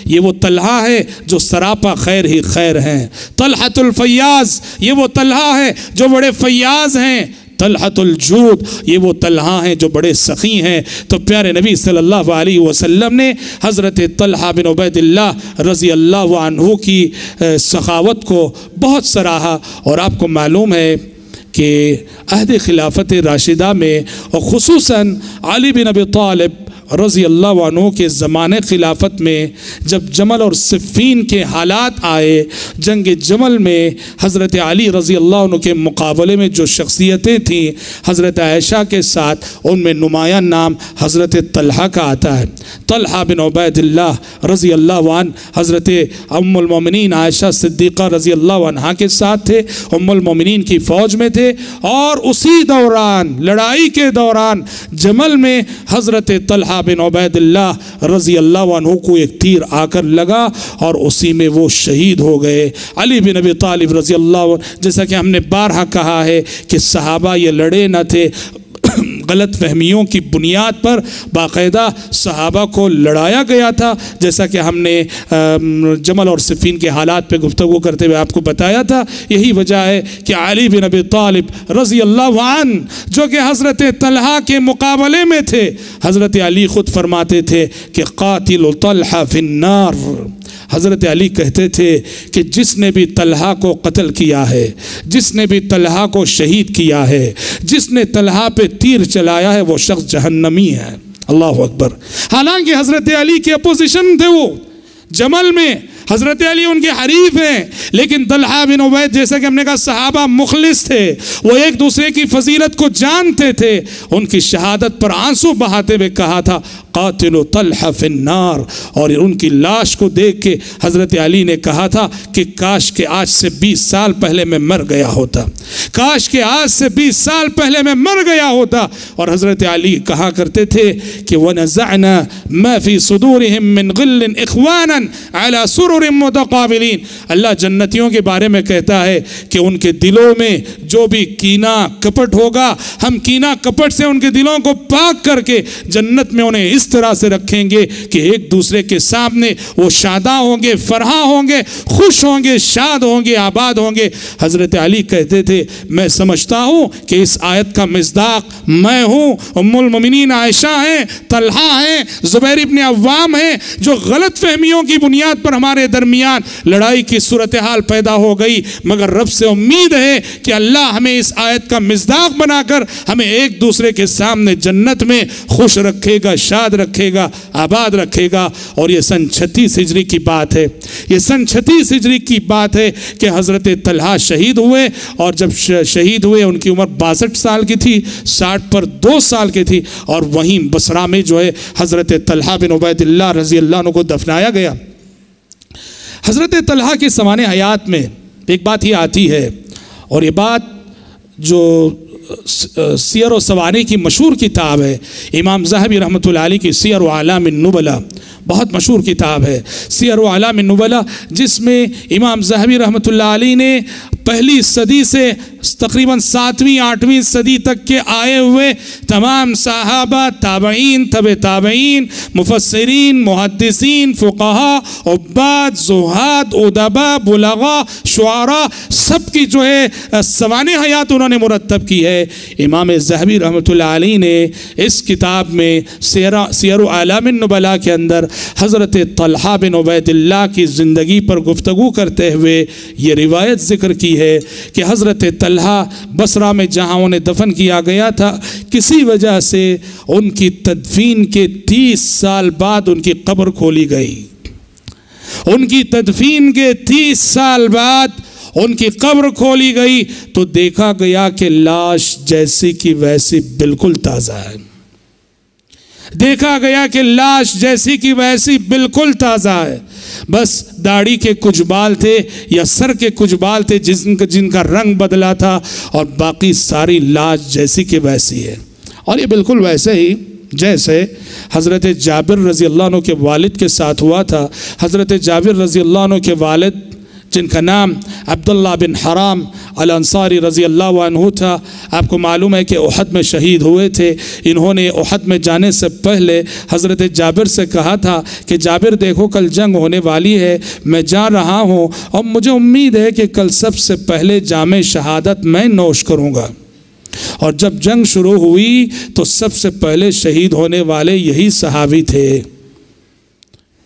یہ وہ طلحہ ہے جو سراپا خیر ہی خیر ہیں۔ طلحۃ الفیاض، یہ وہ طلحہ ہے جو بڑے فیاض ہیں۔ طلحۃ الجود، یہ وہ طلحہ ہیں جو بڑے سخی ہیں۔ تو پیارے نبی صلی اللہ علیہ وسلم نے حضرت طلحہ بن عبید اللہ رضی اللہ عنہ کی سخاوت کو بہت سراہا۔ اور آپ کو معلوم ہے کہ عہد خلافت راشدہ میں اور خصوصاً علی بن ابی طالب رضی اللہ عنہ کے زمانے خلافت میں جب جمل اور صفین کے حالات آئے، جنگ جمل میں حضرت علی رضی اللہ عنہ کے مقابلے میں جو شخصیتیں تھیں حضرت عائشہ کے ساتھ، ان میں نمایاں نام حضرت طلحہ کا آتا ہے۔ طلحہ بن عبید اللہ رضی اللہ عنہ حضرت ام المومنین عائشہ صدیقہ رضی اللہ عنہ کے ساتھ تھے، ام المومنین کی فوج میں تھے، اور اسی دوران لڑائی کے دوران جمل میں حضرت طلحہ بن عبید اللہ رضی اللہ عنہ کو ایک تیر آ کر لگا اور اسی میں وہ شہید ہو گئے۔ علی بن ابی طالب رضی اللہ عنہ، جیسا کہ ہم نے بارہا کہا ہے کہ صحابہ یہ لڑے نہ تھے، غلط فہمیوں کی بنیاد پر باقاعدہ صحابہ کو لڑایا گیا تھا، جیسا کہ ہم نے جمل اور صفین کے حالات پہ گفتگو کرتے ہوئے آپ کو بتایا تھا۔ یہی وجہ ہے کہ علی بن ابی طالب رضی اللہ عنہ جو کہ حضرت طلحہ کے مقابلے میں تھے، حضرت علی خود فرماتے تھے کہ قاتل طلحہ فی النار، حضرت علی کہتے تھے کہ جس نے بھی طلحہ کو قتل کیا ہے، جس نے بھی طلحہ کو شہید کیا ہے، جس نے طلحہ پہ تیر چلایا ہے، وہ شخص جہنمی ہے۔ اللہ اکبر۔ حالانکہ حضرت علی کے اپوزیشن تھے، وہ جمل میں حضرت علی ان کے حریف ہیں، لیکن طلحہ بن عبید جیسا کہ ہم نے کہا صحابہ مخلص تھے، وہ ایک دوسرے کی فضیلت کو جانتے تھے۔ ان کی شہادت پر آنسو بہاتے ہوئے کہا تھا قاتل طلحہ فی النار، اور ان کی لاش کو دیکھ کے حضرت علی نے کہا تھا کہ کاش کہ آج سے 20 سال پہلے میں مر گیا ہوتا، کاش کہ آج سے 20 سال پہلے میں مر گیا ہوتا۔ اور حضرت علی کہا کرتے تھے کہ وَنَزَعْنَا مَا فِي صُدُورِهِم مِّن غِلٍّ إِخْوَانًا عَلَى سُرُرٍ مُتَقَابِلِينَ۔ اللہ جنتیوں کے بارے میں کہتا ہے کہ ان کے دلوں میں جو بھی کینہ کپٹ ہوگا، ہم کینہ کپٹ سے ان کے دلوں کو پاک کر کے جنت میں انہیں اس طرح سے رکھیں گے کہ ایک دوسرے کے سامنے وہ شاداں ہوں گے، فرحاں ہوں گے، خوش ہوں گے، شاد ہوں گے، آباد ہوں گے۔ حضرت علی کہتے تھے میں سمجھتا ہوں کہ اس آیت کا مصداق میں ہوں، ام المومنین عائشہ ہیں، طلحہ ہیں، زبیر ابن عوام ہیں، جو غلط فہمیوں کی بنیاد پر ہمارے درمیان لڑائی کی صورتحال پیدا ہو گئی، مگر رب سے امید ہے کہ اللہ ہمیں اس آیت کا مصداق بنا کر ہمیں ایک دوسرے کے سامنے جنت میں خوش رکھے گا، شاد رکھے گا، آباد رکھے گا۔ اور یہ سن 36 ہجری کی بات ہے، یہ سن 36 ہجری کی بات ہے کہ حضرت طلحہ شہید ہوئے، اور جب شہید ہوئے ان کی عمر 62 سال کی تھی، 60 پر 2 سال کی تھی، اور وہیں بصرہ میں جو ہے حضرت طلحہ بن عبید اللہ رضی اللہ عنہ کو دفنایا گیا۔ حضرت طلحہ کی سمان حیات میں ایک بات یہ آتی ہے، اور یہ بات جو سیر و سواری کی مشہور کتاب ہے، امام ذہبی رحمۃ اللہ علیہ کی سیر و اعلام النبلا، بہت مشہور کتاب ہے سیر و اعلام النبلا، جس میں امام ذہبی رحمۃ اللہ علیہ نے پہلی صدی سے تقریباً 7ویں 8ویں صدی تک کے آئے ہوئے تمام صحابہ، تابعین، تبع تابعین، مفسرین، محدثین، فقہاء، عباد، زہاد، ادباء، بلغاء، شعراء، سب کی جو ہے سوانح حیات انہوں نے مرتب کی ہے۔ امام ذہبی رحمۃ اللہ علیہ نے اس کتاب میں سیر و اعلام النبلاء کے اندر حضرت طلحہ بن عبید اللہ کی زندگی پر گفتگو کرتے ہوئے یہ روایت ذکر کی ہے کہ حضرت طلحہ بصرہ میں جہاں انہیں دفن کیا گیا تھا، کسی وجہ سے ان کی تدفین کے 30 سال بعد ان کی قبر کھولی گئی۔ ان کی تدفین کے 30 سال بعد ان کی قبر کھولی گئی تو دیکھا گیا کہ لاش جیسی کی ویسی بالکل تازہ ہے۔ دیکھا گیا کہ لاش جیسی کی ویسی بالکل تازہ ہے، بس داڑھی کے کچھ بال تھے یا سر کے کچھ بال تھے جن کا رنگ بدلا تھا، اور باقی ساری لاش جیسی کی ویسی ہے۔ اور یہ بالکل ویسے ہی جیسے حضرت جابر رضی اللہ عنہ کے والد کے ساتھ ہوا تھا۔ حضرت جابر رضی اللہ عنہ کے والد جن کا نام عبداللہ بن حرام الانصاری رضی اللہ عنہ تھا، آپ کو معلوم ہے کہ احد میں شہید ہوئے تھے۔ انہوں نے احد میں جانے سے پہلے حضرت جابر سے کہا تھا کہ جابر دیکھو کل جنگ ہونے والی ہے، میں جا رہا ہوں اور مجھے امید ہے کہ کل سب سے پہلے جام شہادت میں نوش کروں گا۔ اور جب جنگ شروع ہوئی تو سب سے پہلے شہید ہونے والے یہی صحابی تھے۔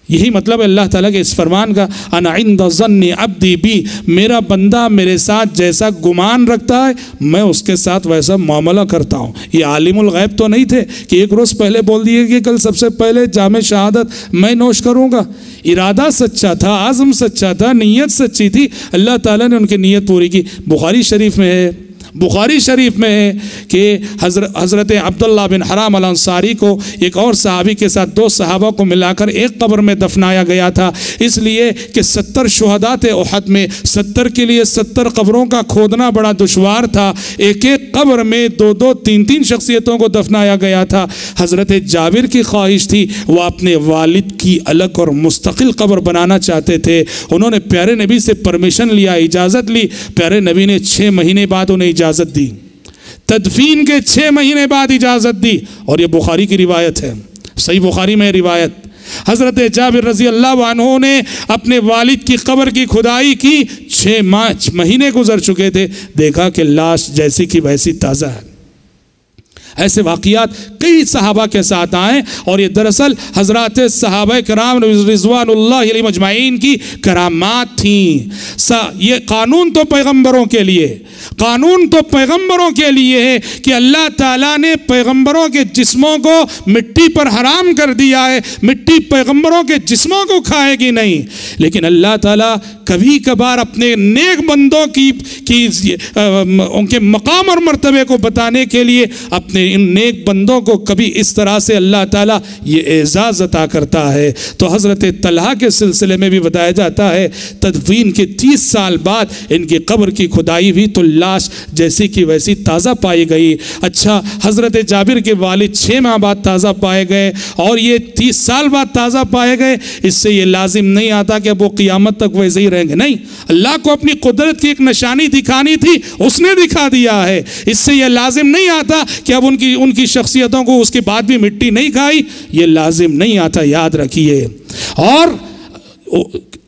یہی مطلب ہے اللہ تعالیٰ کے اس فرمان کا، انا عند ظن عبدی بی، میرا بندہ میرے ساتھ جیسا گمان رکھتا ہے میں اس کے ساتھ ویسا معاملہ کرتا ہوں۔ یہ عالم الغیب تو نہیں تھے کہ ایک روز پہلے بول دیے کہ کل سب سے پہلے جام شہادت میں نوش کروں گا۔ ارادہ سچا تھا، عزم سچا تھا، نیت سچی تھی، اللہ تعالیٰ نے ان کی نیت پوری کی۔ بخاری شریف میں ہے کہ حضرت عبداللہ بن حرام الانصاری کو ایک اور صحابی کے ساتھ 2 صحابہ کو ملا کر ایک قبر میں دفنایا گیا تھا، اس لیے کہ 70 شہداء تھے احد میں، 70 کے لیے 70 قبروں کا کھودنا بڑا دشوار تھا، ایک ایک قبر میں 2 3 شخصیتوں کو دفنایا گیا تھا۔ حضرت جابر کی خواہش تھی، وہ اپنے والد کی الگ اور مستقل قبر بنانا چاہتے تھے۔ انہوں نے پیارے نبی سے پرمیشن لیا، اجازت لی، پیارے نبی نے 6 مہینے بعد انہیں اجازت دی، تدفین کے 6 مہینے بعد اجازت دی، اور یہ بخاری کی روایت ہے، صحیح بخاری میں روایت۔ حضرت جابر رضی اللہ عنہ نے اپنے والد کی قبر کی کھدائی کی، 6 مہینے گزر چکے تھے، دیکھا کہ لاش جیسی کی ویسی تازہ ہے۔ ایسے واقعات کئی صحابہ کے ساتھ آئیں، اور یہ دراصل حضرات صحابہ کرام رضوان اللہ علیہ مجمعین کی کرامات تھیں۔ یہ قانون تو پیغمبروں کے لیے ہے کہ اللہ تعالیٰ نے پیغمبروں کے جسموں کو مٹی پر حرام کر دیا ہے، مٹی پیغمبروں کے جسموں کو کھائے گی نہیں، لیکن اللہ تعالیٰ کبھی کبھار اپنے نیک بندوں کی ان کے مقام اور مرتبے کو بتانے کے لیے اپنے ان نیک بندوں کو کبھی اس طرح سے اللہ تعالیٰ یہ اعزاز عطا کرتا ہے۔ تو حضرت طلحہ کے سلسلے میں بھی بتایا جاتا ہے تدفین کے 30 سال بعد ان کی قبر کی کھدائی ہوئی تو لاش جیسی کی ویسی تازہ پائی گئی۔ اچھا، حضرت جابر کے والد 6 ماہ بعد تازہ پائے گئے اور یہ 30 سال بعد تازہ پائے گئے، اس سے یہ لازم نہیں آتا کہ اب وہ قیامت تک ویسے ہی رہیں گے، نہیں، اللہ کو اپنی قدرت کی ایک نشانی دکھانی تھی، اس نے دکھا دیا ہے۔ اس سے یہ لازم نہیں آتا کہ اب ان کی شخصیتوں کو اس کے بعد بھی مٹی نہیں کھائی، یہ لازم نہیں آتا، یاد رکھیے۔ اور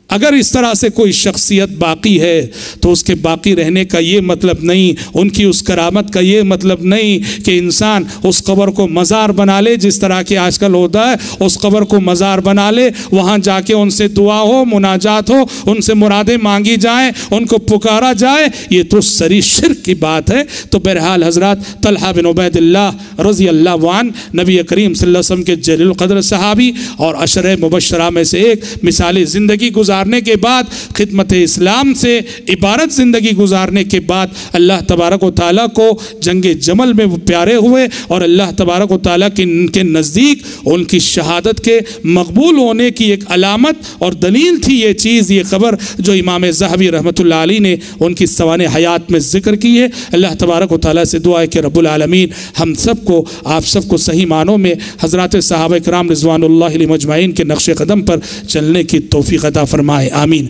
اگر اس طرح سے کوئی شخصیت باقی ہے تو اس کے باقی رہنے کا یہ مطلب نہیں، ان کی اس کرامت کا یہ مطلب نہیں کہ انسان اس قبر کو مزار بنا لے، جس طرح کہ آج کل ہوتا ہے، اس قبر کو مزار بنا لے، وہاں جا کے ان سے دعا ہو، مناجات ہو، ان سے مرادیں مانگی جائیں، ان کو پکارا جائے، یہ تو سری شرک کی بات ہے۔ تو بہرحال حضرات، طلحہ بن عبید اللہ رضی اللہ عنہ نبی کریم صلی اللہ علیہ وسلم کے جلیل القدر صحابی اور عشرہ مبشرہ میں سے ایک، مثالی زندگی گزارنے کے بعد، خدمت اسلام سے عبارت زندگی گزارنے کے بعد، اللہ تبارک و تعالیٰ کو جنگ جمل میں وہ پیارے ہوئے، اور اللہ تبارک و تعالیٰ کے نزدیک ان کی شہادت کے مقبول ہونے کی ایک علامت اور دلیل تھی یہ چیز، یہ خبر جو امام ذہبی رحمۃ اللہ علیہ نے ان کی سوانح حیات میں ذکر کی ہے۔ اللہ تبارک و تعالیٰ سے دعا ہے کہ رب العالمین ہم سب کو، آپ سب کو صحیح معنوں میں حضرات صحابہ کرام رضوان اللہ علیہم اجمعین کے نقش قدم پر چلنے کی توفیق عطا فرمائے، آمین۔